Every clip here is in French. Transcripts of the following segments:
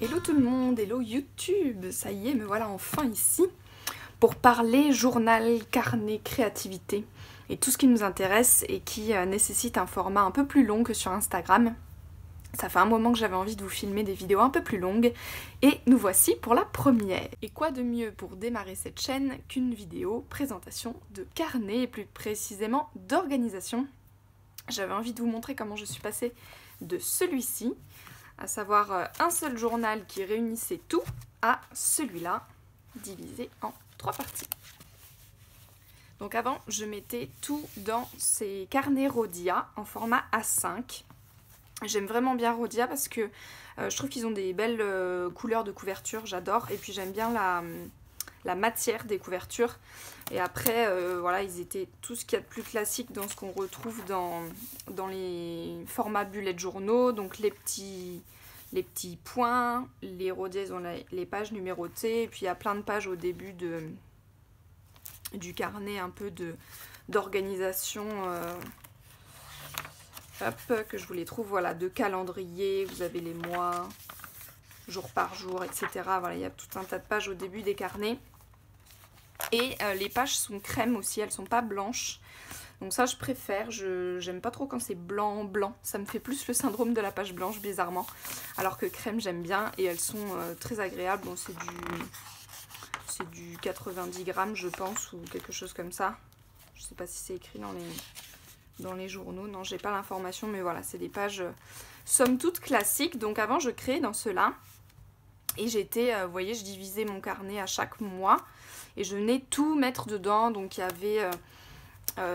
Hello tout le monde, hello YouTube, ça y est, me voilà enfin ici pour parler journal, carnet, créativité et tout ce qui nous intéresse et qui nécessite un format un peu plus long que sur Instagram. Ça fait un moment que j'avais envie de vous filmer des vidéos un peu plus longues et nous voici pour la première. Et quoi de mieux pour démarrer cette chaîne qu'une vidéo présentation de carnet et plus précisément d'organisation. J'avais envie de vous montrer comment je suis passée de celui-ci, à savoir un seul journal qui réunissait tout, à celui-là, divisé en 3 parties. Donc avant, je mettais tout dans ces carnets Rhodia en format A5. J'aime vraiment bien Rhodia parce que je trouve qu'ils ont des belles couleurs de couverture, j'adore. Et puis j'aime bien la matière des couvertures. Et après, voilà, ils étaient tout ce qu'il y a de plus classique dans ce qu'on retrouve dans les formats bullet journaux. Donc les petits points, les Rhodia, ils ont les pages numérotées. Et puis il y a plein de pages au début du carnet, un peu d'organisation. Hop, que je vous les trouve, voilà, de calendrier, vous avez les mois, jour par jour, etc. Voilà, il y a tout un tas de pages au début des carnets. Et les pages sont crème aussi, elles sont pas blanches. Donc ça je préfère, j'aime pas trop quand c'est blanc, ça me fait plus le syndrome de la page blanche bizarrement. Alors que crème j'aime bien et elles sont très agréables, bon c'est du 90 grammes je pense ou quelque chose comme ça. Je sais pas si c'est écrit dans les journaux, non j'ai pas l'information mais voilà c'est des pages somme toute classiques. Donc avant je créais dans ceux-là et j'étais, vous voyez je divisais mon carnet à chaque mois et je venais tout mettre dedans. Donc il y avait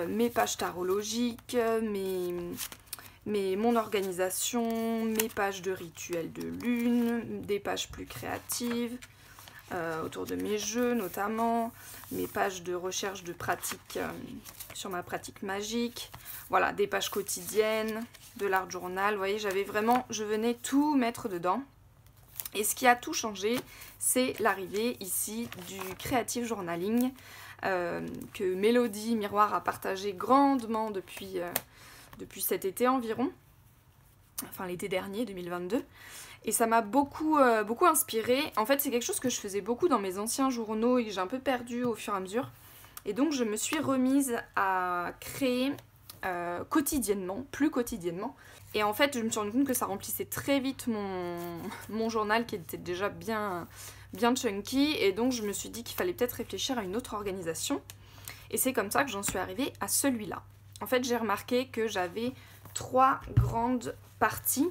mes pages tarologiques, mon organisation, mes pages de rituels de lune, des pages plus créatives, autour de mes jeux notamment, mes pages de recherche de pratique sur ma pratique magique, voilà, des pages quotidiennes, de l'art journal, vous voyez, je venais tout mettre dedans. Et ce qui a tout changé, c'est l'arrivée ici du Creative Journaling que Mélodie Miroir a partagé grandement depuis cet été environ, enfin l'été dernier 2022. Et ça m'a beaucoup inspirée. En fait, c'est quelque chose que je faisais beaucoup dans mes anciens journaux et que j'ai un peu perdu au fur et à mesure. Et donc, je me suis remise à créer quotidiennement, plus quotidiennement. Et en fait, je me suis rendu compte que ça remplissait très vite mon journal qui était déjà bien chunky. Et donc, je me suis dit qu'il fallait peut-être réfléchir à une autre organisation. Et c'est comme ça que j'en suis arrivée à celui-là. En fait, j'ai remarqué que j'avais 3 grandes parties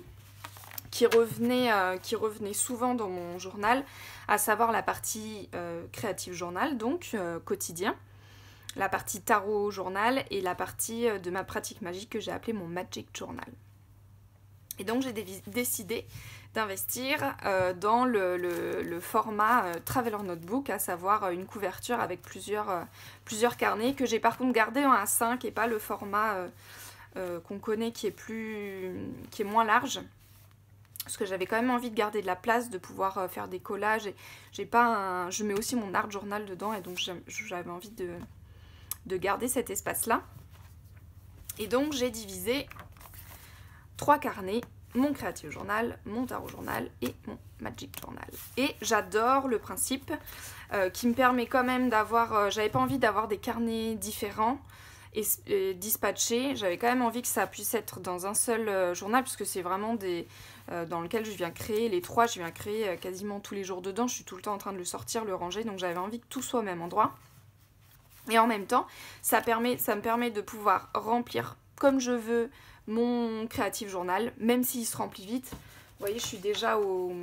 qui revenaient souvent dans mon journal, à savoir la partie Creative Journal, donc quotidien, la partie Tarot Journal et la partie de ma pratique magique que j'ai appelée mon Magic Journal. Et donc j'ai décidé d'investir dans le format Traveler Notebook, à savoir une couverture avec plusieurs carnets que j'ai par contre gardé en A5 et pas le format qu'on connaît qui est moins large. Parce que j'avais quand même envie de garder de la place, de pouvoir faire des collages. Et je mets aussi mon art journal dedans et donc j'avais envie de garder cet espace-là. Et donc j'ai divisé 3 carnets, mon Creative Journal, mon Tarot Journal et mon Magic Journal. Et j'adore le principe qui me permet quand même d'avoir... j'avais pas envie d'avoir des carnets différents et dispatchés. J'avais quand même envie que ça puisse être dans un seul journal, puisque c'est vraiment dans lequel je viens créer. Les 3, je viens créer quasiment tous les jours dedans. Je suis tout le temps en train de le sortir, le ranger, donc j'avais envie que tout soit au même endroit. Et en même temps, ça me permet de pouvoir remplir comme je veux mon Creative Journal, même s'il se remplit vite. Vous voyez, je suis déjà au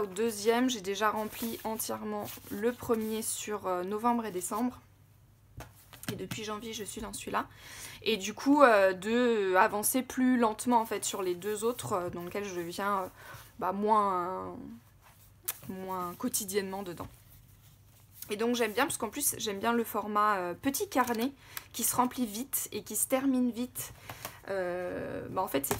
deuxième. J'ai déjà rempli entièrement le premier sur novembre et décembre. Et depuis janvier, je suis dans celui-là. Et du coup, de avancer plus lentement en fait sur les 2 autres, dans lesquels je viens moins quotidiennement dedans. Et donc j'aime bien, parce qu'en plus j'aime bien le format petit carnet qui se remplit vite et qui se termine vite. En fait c'est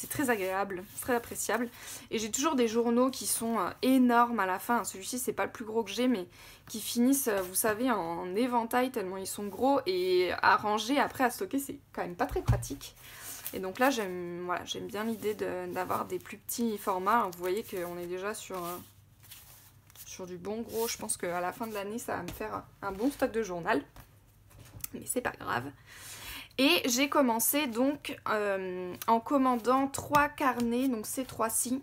très agréable, c'est très appréciable. Et j'ai toujours des journaux qui sont énormes à la fin. Celui-ci c'est pas le plus gros que j'ai, mais qui finissent, vous savez, en éventail tellement ils sont gros. Et à ranger après, à stocker, c'est quand même pas très pratique. Et donc là, j'aime bien l'idée d'avoir des plus petits formats. Vous voyez qu'on est déjà sur du bon gros. Je pense qu'à la fin de l'année, ça va me faire un bon stock de journal. Mais c'est pas grave. Et j'ai commencé donc en commandant 3 carnets, donc ces 3-ci,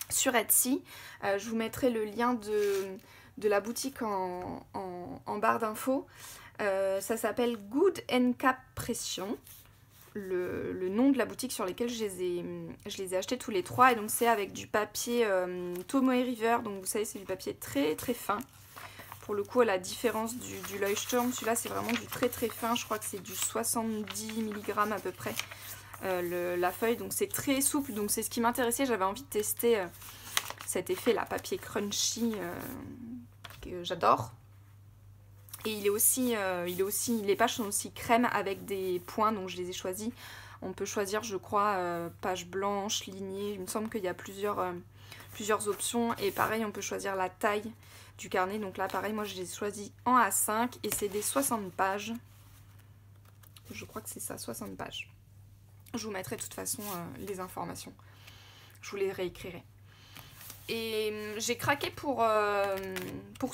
sur Etsy. Je vous mettrai le lien de la boutique en barre d'infos. Ça s'appelle Good & Cap Pression. Le nom de la boutique sur lesquels je les ai achetés tous les 3. Et donc c'est avec du papier Tomoe River. Donc vous savez, c'est du papier très très fin. Pour le coup, à la différence du Leuchtturm, celui-là c'est vraiment du très très fin. Je crois que c'est du 70 mg à peu près la feuille. Donc c'est très souple. Donc c'est ce qui m'intéressait. J'avais envie de tester cet effet là, papier crunchy que j'adore. Et les pages sont aussi crème avec des points, donc je les ai choisis. On peut choisir, je crois, page blanche, lignée. Il me semble qu'il y a plusieurs options. Et pareil, on peut choisir la taille du carnet. Donc là, pareil, moi je les ai choisis en A5 et c'est des 60 pages. Je crois que c'est ça, 60 pages. Je vous mettrai de toute façon les informations. Je vous les réécrirai. Et j'ai craqué pour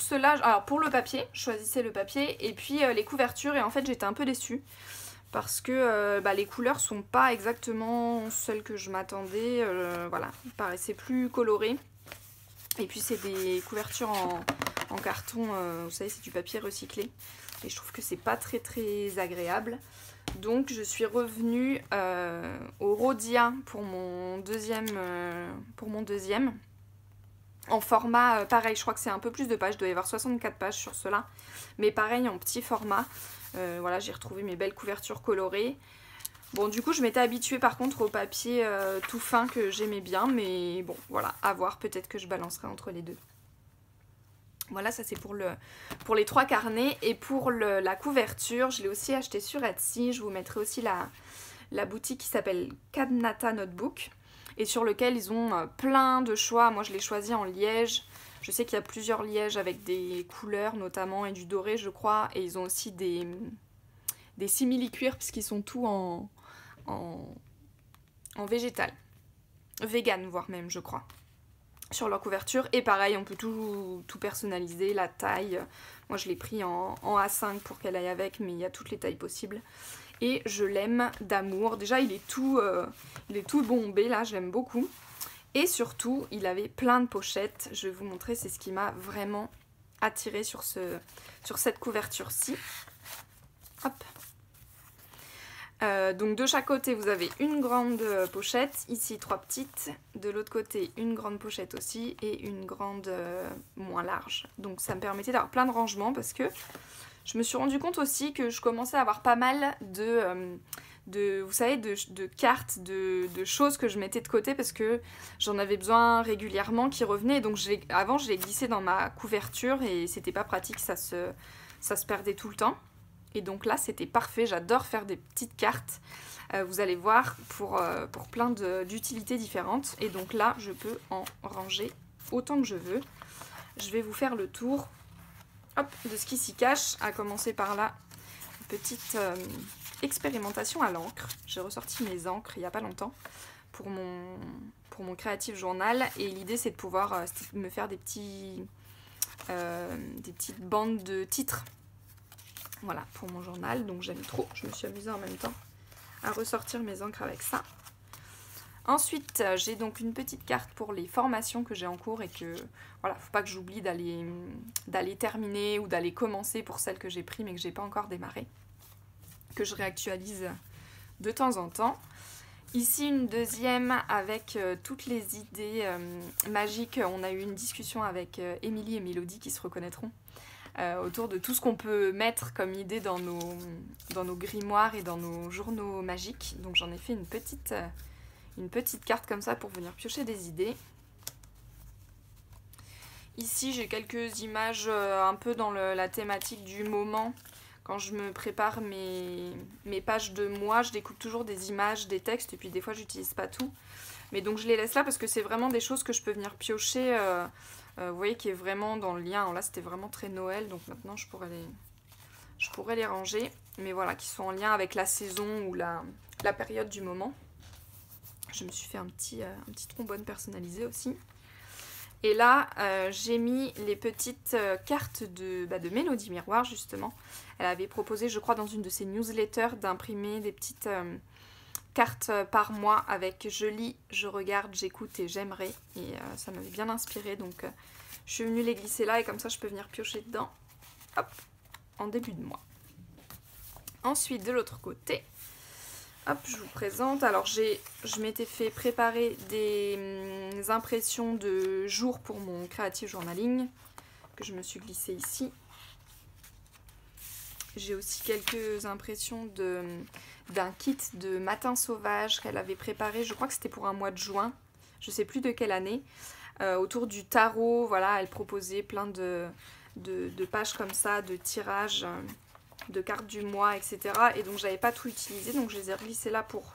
cela. Alors pour le papier, je choisissais le papier et puis les couvertures. Et en fait j'étais un peu déçue parce que les couleurs sont pas exactement celles que je m'attendais. Voilà, ils paraissaient plus colorés. Et puis c'est des couvertures en carton, vous savez, c'est du papier recyclé. Et je trouve que c'est pas très très agréable. Donc je suis revenue au Rhodia pour mon deuxième. En format, pareil, je crois que c'est un peu plus de pages, il doit y avoir 64 pages sur cela. Mais pareil, en petit format. Voilà, j'ai retrouvé mes belles couvertures colorées. Bon, du coup, je m'étais habituée par contre au papier tout fin que j'aimais bien. Mais bon, voilà, à voir, peut-être que je balancerai entre les deux. Voilà, ça c'est pour les 3 carnets. Et pour la couverture, je l'ai aussi acheté sur Etsy. Je vous mettrai aussi la boutique qui s'appelle Kadnata Notebook. Et sur lequel ils ont plein de choix. Moi je l'ai choisi en liège. Je sais qu'il y a plusieurs lièges avec des couleurs notamment et du doré je crois. Et ils ont aussi des simili-cuirs puisqu'ils sont tous en végétal. Vegan voire même je crois. Sur leur couverture. Et pareil on peut tout personnaliser. La taille. Moi je l'ai pris en A5 pour qu'elle aille avec. Mais il y a toutes les tailles possibles. Et je l'aime d'amour. Déjà, il est tout bombé, là, je l'aime beaucoup. Et surtout, il avait plein de pochettes. Je vais vous montrer, c'est ce qui m'a vraiment attirée sur cette couverture-ci. Hop. Donc de chaque côté, vous avez une grande pochette. Ici, 3 petites. De l'autre côté, une grande pochette aussi. Et une grande moins large. Donc ça me permettait d'avoir plein de rangements parce que je me suis rendu compte aussi que je commençais à avoir pas mal vous savez, de cartes, de choses que je mettais de côté parce que j'en avais besoin régulièrement qui revenaient. Donc avant, je les glissais dans ma couverture et c'était pas pratique, ça se perdait tout le temps. Et donc là, c'était parfait. J'adore faire des petites cartes. Vous allez voir pour plein d'utilités différentes. Et donc là, je peux en ranger autant que je veux. Je vais vous faire le tour. Hop, de ce qui s'y cache, à commencer par là, une petite expérimentation à l'encre. J'ai ressorti mes encres il n'y a pas longtemps pour mon Creative Journal et l'idée c'est de pouvoir me faire des petites bandes de titres. Voilà, pour mon journal, donc j'aime trop, je me suis amusée en même temps à ressortir mes encres avec ça. Ensuite, j'ai donc une petite carte pour les formations que j'ai en cours et que, voilà, faut pas que j'oublie d'aller terminer ou d'aller commencer pour celles que j'ai prises mais que j'ai pas encore démarré, que je réactualise de temps en temps. Ici, une deuxième avec toutes les idées magiques. On a eu une discussion avec Émilie et Mélodie qui se reconnaîtront autour de tout ce qu'on peut mettre comme idée dans nos grimoires et dans nos journaux magiques. Donc j'en ai fait une petite carte comme ça pour venir piocher des idées. Ici, j'ai quelques images un peu dans la thématique du moment. Quand je me prépare mes pages de moi, je découpe toujours des images, des textes, et puis des fois, j'utilise pas tout. Mais donc, je les laisse là parce que c'est vraiment des choses que je peux venir piocher. Vous voyez, qui est vraiment dans le lien. Alors là, c'était vraiment très Noël, donc maintenant, je pourrais les ranger. Mais voilà, qui sont en lien avec la saison ou la période du moment. Je me suis fait un petit trombone personnalisé aussi. Et là, j'ai mis les petites cartes de Mélodie Miroir, justement. Elle avait proposé, je crois, dans une de ses newsletters, d'imprimer des petites cartes par mois avec je lis, je regarde, j'écoute et j'aimerais. Et ça m'avait bien inspiré, donc je suis venue les glisser là et comme ça, je peux venir piocher dedans, hop, en début de mois. Ensuite, de l'autre côté... Hop, je vous présente. Alors, je m'étais fait préparer des impressions de jour pour mon Creative Journaling, que je me suis glissée ici. J'ai aussi quelques impressions d'un kit de Matin Sauvage qu'elle avait préparé, je crois que c'était pour un mois de juin, je ne sais plus de quelle année, autour du tarot. Voilà, elle proposait plein de pages comme ça, de tirages... de cartes du mois, etc. Et donc j'avais pas tout utilisé, donc je les ai glissées là pour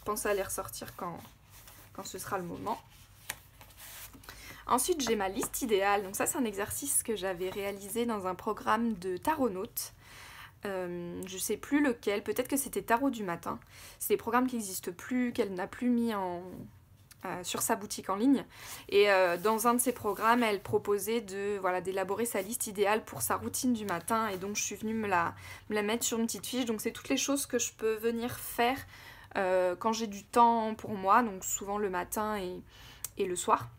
penser à les ressortir quand ce sera le moment. Ensuite j'ai ma liste idéale, donc ça c'est un exercice que j'avais réalisé dans un programme de Taronaute. Je sais plus lequel, peut-être que c'était Tarot du matin. C'est des programmes qui n'existent plus, qu'elle n'a plus mis sur sa boutique en ligne. Et dans un de ces programmes, elle proposait d'élaborer sa liste idéale pour sa routine du matin. Et donc, je suis venue me la mettre sur une petite fiche. Donc, c'est toutes les choses que je peux venir faire quand j'ai du temps pour moi. Donc, souvent le matin et le soir.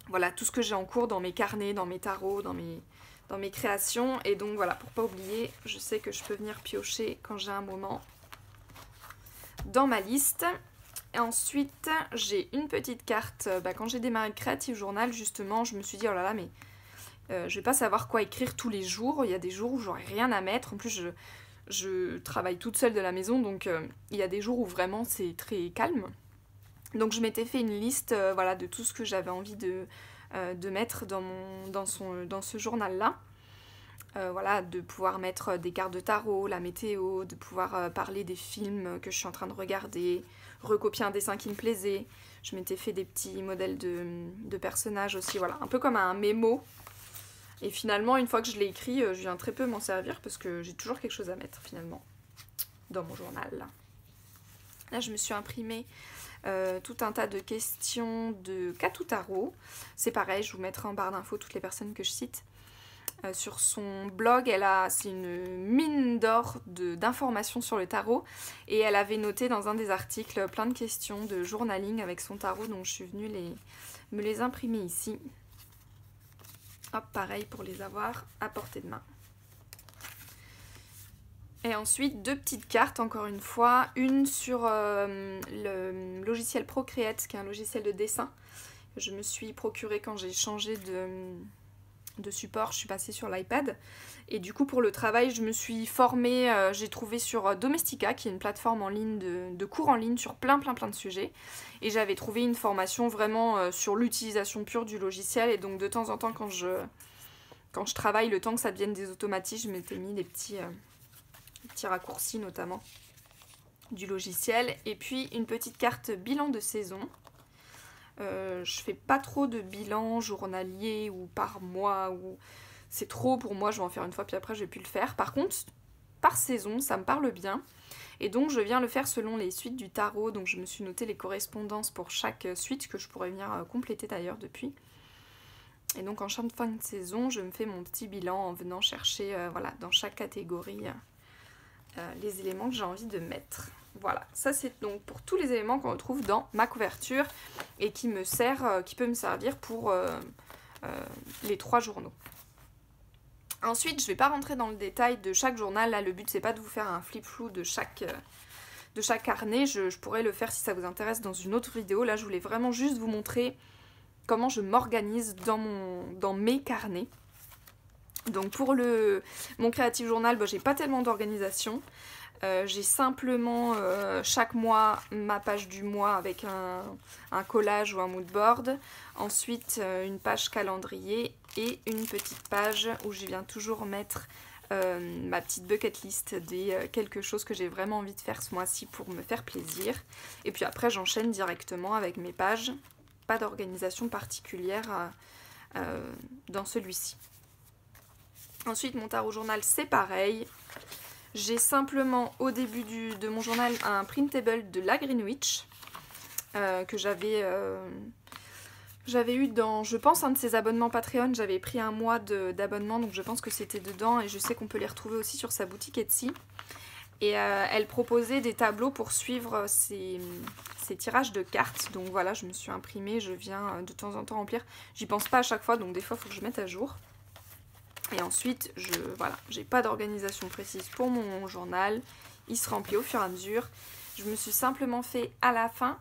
Voilà, tout ce que j'ai en cours dans mes carnets, dans mes tarots, dans mes créations. Et donc, voilà, pour pas oublier, je sais que je peux venir piocher quand j'ai un moment dans ma liste. Et ensuite, j'ai une petite carte. Quand j'ai démarré le Creative Journal, justement, je me suis dit, oh là là, mais je vais pas savoir quoi écrire tous les jours. Il y a des jours où j'aurai rien à mettre. En plus, je travaille toute seule de la maison, donc il y a des jours où vraiment c'est très calme. Donc je m'étais fait une liste de tout ce que j'avais envie de mettre dans ce journal-là. De pouvoir mettre des cartes de tarot, la météo, de pouvoir parler des films que je suis en train de regarder, recopier un dessin qui me plaisait. Je m'étais fait des petits modèles de personnages aussi, voilà, un peu comme un mémo. Et finalement, une fois que je l'ai écrit, je viens très peu m'en servir parce que j'ai toujours quelque chose à mettre finalement dans mon journal. Là, je me suis imprimé tout un tas de questions de Katou Tarot. C'est pareil, je vous mettrai en barre d'infos toutes les personnes que je cite. Sur son blog, c'est une mine d'or d'informations sur le tarot et elle avait noté dans un des articles plein de questions de journaling avec son tarot, donc je suis venue me les imprimer ici. Hop, pareil pour les avoir à portée de main. Et ensuite, deux petites cartes, encore une fois. Une sur le logiciel Procreate, qui est un logiciel de dessin. Je me suis procuré quand j'ai changé de support, je suis passée sur l'iPad. Et du coup, pour le travail, je me suis formée, j'ai trouvé sur Domestika, qui est une plateforme en ligne de cours en ligne sur plein de sujets. Et j'avais trouvé une formation vraiment sur l'utilisation pure du logiciel. Et donc, de temps en temps, quand je travaille, le temps que ça devienne des automatismes, je m'étais mis des petits raccourcis, notamment, du logiciel. Et puis, une petite carte bilan de saison. Je fais pas trop de bilan journalier ou par mois, ou c'est trop pour moi, je vais en faire une fois puis après je vais plus le faire. Par contre, par saison, ça me parle bien et donc je viens le faire selon les suites du tarot. Donc je me suis noté les correspondances pour chaque suite que je pourrais venir compléter d'ailleurs depuis. Et donc en fin de saison, je me fais mon petit bilan en venant chercher dans chaque catégorie les éléments que j'ai envie de mettre. Voilà, ça c'est donc pour tous les éléments qu'on retrouve dans ma couverture et qui peut me servir pour les 3 journaux. Ensuite, je ne vais pas rentrer dans le détail de chaque journal. Là, le but c'est pas de vous faire un flip-flou de chaque carnet. Je pourrais le faire si ça vous intéresse dans une autre vidéo. Là, je voulais vraiment juste vous montrer comment je m'organise dans mes carnets. Donc pour mon Creative Journal, j'ai pas tellement d'organisation. J'ai simplement chaque mois ma page du mois avec un collage ou un mood board. Ensuite une page calendrier et une petite page où je viens toujours mettre ma petite bucket list des quelque chose que j'ai vraiment envie de faire ce mois-ci pour me faire plaisir. Et puis après j'enchaîne directement avec mes pages. Pas d'organisation particulière dans celui-ci. Ensuite mon tarot journal c'est pareil. J'ai simplement au début de mon journal un printable de la Greenwich que j'avais eu dans, je pense, un de ces abonnements Patreon. J'avais pris un mois d'abonnement, donc je pense que c'était dedans et je sais qu'on peut les retrouver aussi sur sa boutique Etsy. Et elle proposait des tableaux pour suivre ces tirages de cartes. Donc voilà, je me suis imprimée, je viens de temps en temps remplir. J'y pense pas à chaque fois, donc des fois il faut que je mette à jour. Et ensuite, voilà, j'ai pas d'organisation précise pour mon journal. Il se remplit au fur et à mesure. Je me suis simplement fait à la fin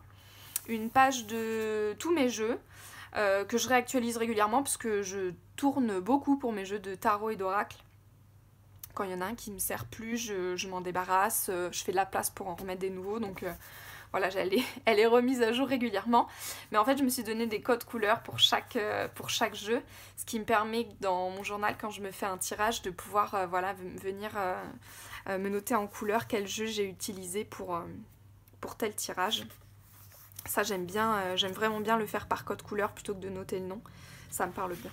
une page de tous mes jeux que je réactualise régulièrement parce que je tourne beaucoup pour mes jeux de tarot et d'oracle. Quand il y en a un qui me sert plus, je m'en débarrasse, je fais de la place pour en remettre des nouveaux, donc voilà, elle est remise à jour régulièrement. Mais en fait, je me suis donné des codes couleurs pour chaque jeu, ce qui me permet dans mon journal, quand je me fais un tirage, de pouvoir voilà, venir me noter en couleur quel jeu j'ai utilisé pour tel tirage. Ça, j'aime bien, j'aime vraiment bien le faire par code couleur plutôt que de noter le nom, ça me parle bien.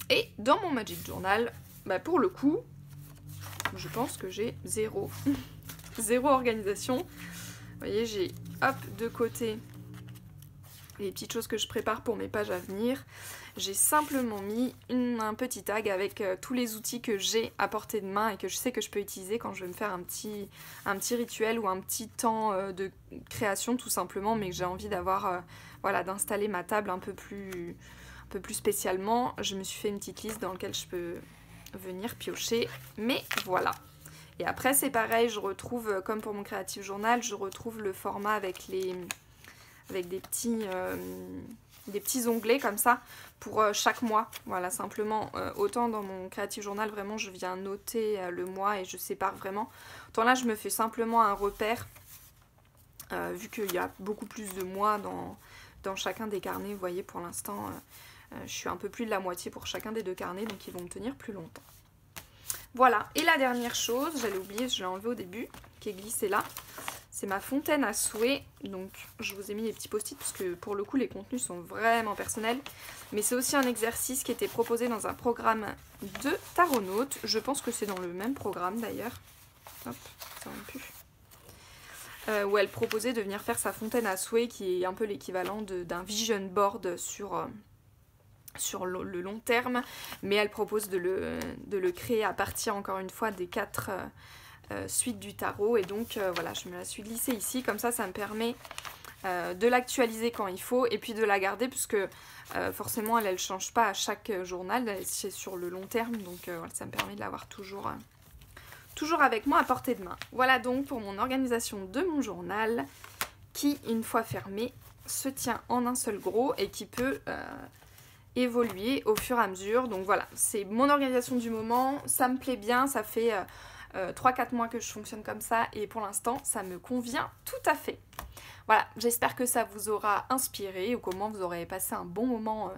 Et dans mon Magic Journal, bah pour le coup, je pense que j'ai zéro organisation. Vous voyez, j'ai hop de côté les petites choses que je prépare pour mes pages à venir. J'ai simplement mis un petit tag avec tous les outils que j'ai à portée de main et que je sais que je peux utiliser quand je vais me faire un petit rituel ou un petit temps de création tout simplement, mais que j'ai envie d'avoir, voilà, d'installer ma table un peu plus spécialement. Je me suis fait une petite liste dans laquelle je peux venir piocher, mais voilà. Et après c'est pareil, je retrouve, comme pour mon Creative Journal, je retrouve le format avec des petits onglets comme ça pour chaque mois. Voilà, simplement, autant dans mon Creative Journal, vraiment je viens noter le mois et je sépare vraiment. Autant là je me fais simplement un repère, vu qu'il y a beaucoup plus de mois dans chacun des carnets. Vous voyez, pour l'instant je suis un peu plus de la moitié pour chacun des deux carnets, donc ils vont me tenir plus longtemps. Voilà, et la dernière chose, j'allais oublier, je l'ai enlevée au début, qui est glissée là, c'est ma fontaine à souhait. Donc je vous ai mis les petits post-it parce que pour le coup les contenus sont vraiment personnels, mais c'est aussi un exercice qui était proposé dans un programme de Taronautes. Je pense que c'est dans le même programme d'ailleurs. Hop, ça va plus. Où elle proposait de venir faire sa fontaine à souhait, qui est un peu l'équivalent d'un vision board sur le long terme, mais elle propose de le créer à partir, encore une fois, des 4 suites du tarot. Et donc voilà, je me la suis glissée ici, comme ça me permet de l'actualiser quand il faut et puis de la garder, puisque forcément elle change pas à chaque journal, c'est sur le long terme, donc voilà, ça me permet de l'avoir toujours avec moi à portée de main. Voilà donc pour mon organisation de mon journal, qui une fois fermé se tient en un seul gros et qui peut évoluer au fur et à mesure. Donc voilà, c'est mon organisation du moment, ça me plaît bien, ça fait 3-4 mois que je fonctionne comme ça et pour l'instant ça me convient tout à fait. Voilà, j'espère que ça vous aura inspiré ou comment vous aurez passé un bon moment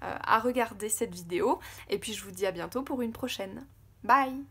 à regarder cette vidéo, et puis je vous dis à bientôt pour une prochaine. Bye!